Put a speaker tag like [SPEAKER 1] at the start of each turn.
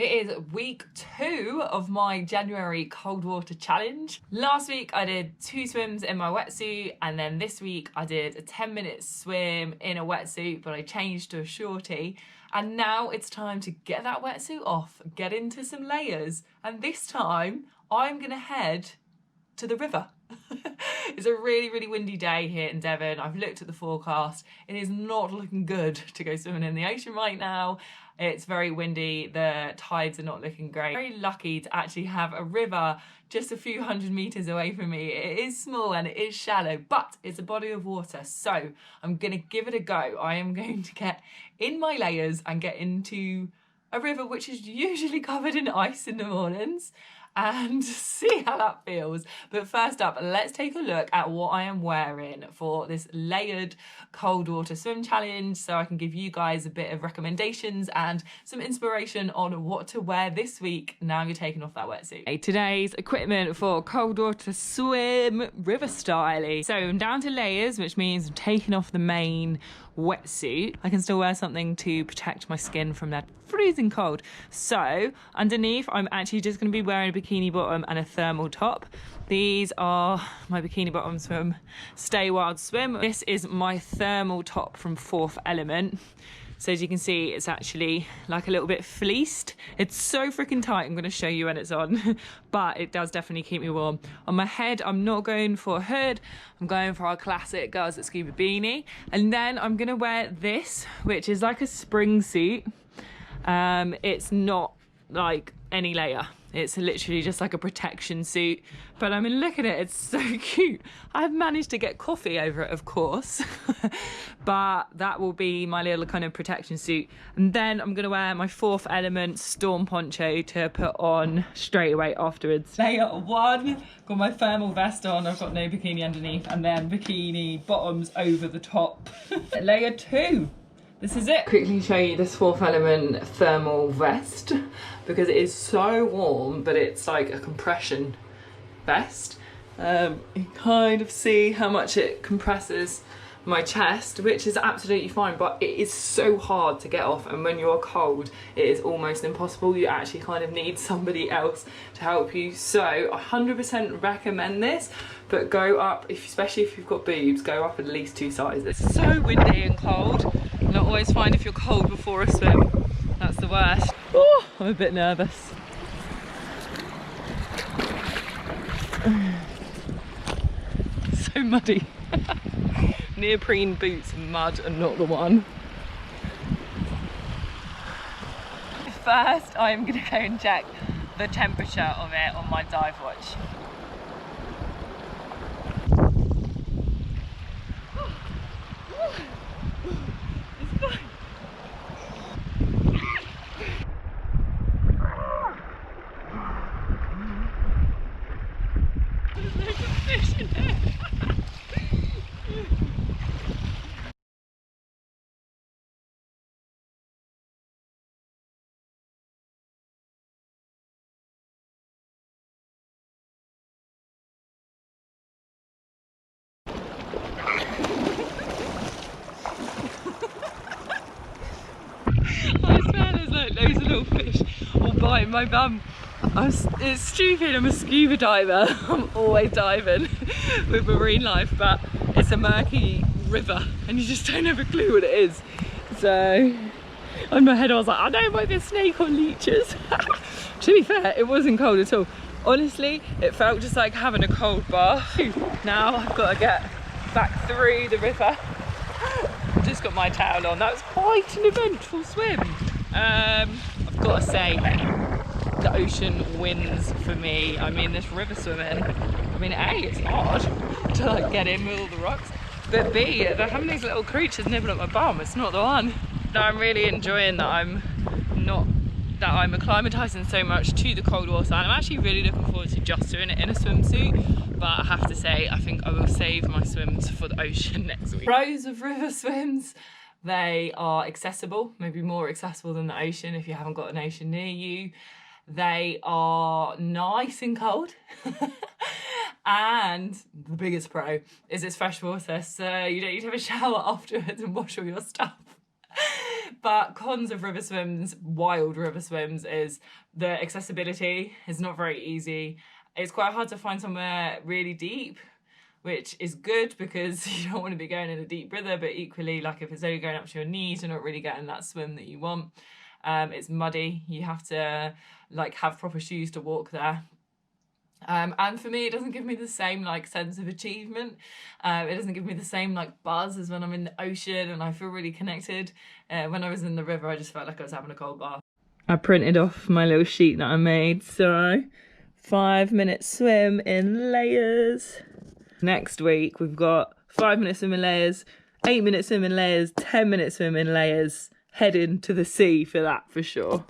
[SPEAKER 1] It is week 2 of my January cold water challenge. Last week I did 2 swims in my wetsuit, and then this week I did a 10-minute swim in a wetsuit, but I changed to a shorty. And now it's time to get that wetsuit off, get into some layers, and this time I'm gonna head to the river. It's a really windy day here in Devon. I've looked at the forecast. It is not looking good to go swimming in the ocean right now. It's very windy, the tides are not looking great. Very lucky to actually have a river just a few hundred meters away from me. It is small and it is shallow, but it's a body of water, so I'm gonna give it a go. I am going to get in my layers and get into a river which is usually covered in ice in the mornings, and see how that feels. But first up, let's take a look at what I am wearing for this layered cold water swim challenge, so I can give you guys a bit of recommendations and some inspiration on what to wear this week now you're taking off that wetsuit. Today's equipment for cold water swim, river style. So I'm down to layers, which means I'm taking off the main wetsuit. I can still wear something to protect my skin from that freezing cold. So underneath I'm actually just going to be wearing a bikini bottom and a thermal top. These are my bikini bottoms from Stay Wild Swim. This is my thermal top from Fourth Element. So as you can see, it's actually like a little bit fleeced. It's so freaking tight, I'm gonna show you when it's on, but it does definitely keep me warm. On my head, I'm not going for a hood. I'm going for our classic Girls at Scuba beanie. And then I'm gonna wear this, which is like a spring suit. It's not like any layer. It's literally just like a protection suit. But I mean, look at it, it's so cute. I've managed to get coffee over it, of course. But that will be my little kind of protection suit. And then I'm gonna wear my Fourth Element storm poncho to put on straight away afterwards. Layer 1, got my thermal vest on, I've got no bikini underneath, and then bikini bottoms over the top. Layer 2. This is it. Quickly show you this Fourth Element thermal vest because it is so warm, but it's like a compression vest. You kind of see how much it compresses my chest, which is absolutely fine, but it is so hard to get off, and when you're cold it is almost impossible. You actually kind of need somebody else to help you. So 100% recommend this, but go up, especially if you've got boobs, go up at least 2 sizes. It's so windy and cold. Not always fine if you're cold before a swim. That's the worst. Oh, I'm a bit nervous. So muddy. Neoprene boots and mud are not the one. First, I'm gonna go and check the temperature of it on my dive watch. I swear there's like loads of little fish all biting my bum. It's stupid, I'm a scuba diver. I'm always diving with marine life, but it's a murky river and you just don't have a clue what it is. So on my head I was like, I know it might be a snake or leeches. To be fair, it wasn't cold at all. Honestly, it felt just like having a cold bath. Now I've got to get back through the river. Just got my towel on. That was quite an eventful swim. I've got to say, the ocean wins for me. I mean, this river swimming, I mean, A, it's hard to like get in with all the rocks, but B, they're having these little creatures nibbling at my bum. It's not the one. No, I'm really enjoying that I'm acclimatising so much to the cold water, and I'm actually really looking forward to just doing it in a swimsuit. But I have to say, I think I will save my swims for the ocean next week. Pros of river swims: they are accessible, maybe more accessible than the ocean if you haven't got an ocean near you. They are nice and cold. And the biggest pro is it's fresh water, so you don't need to have a shower afterwards and wash all your stuff. But cons of river swims, wild river swims, is the accessibility is not very easy. It's quite hard to find somewhere really deep, which is good because you don't want to be going in a deep river, but equally, like if it's only going up to your knees, you're not really getting that swim that you want. It's muddy. You have to like have proper shoes to walk there. And for me, it doesn't give me the same like sense of achievement. It doesn't give me the same like buzz as when I'm in the ocean and I feel really connected. When I was in the river, I just felt like I was having a cold bath. I printed off my little sheet that I made. So 5-minute swim in layers. Next week, we've got 5-minute swim in layers, 8-minute swim in layers, 10-minute swim in layers, heading to the sea for that for sure.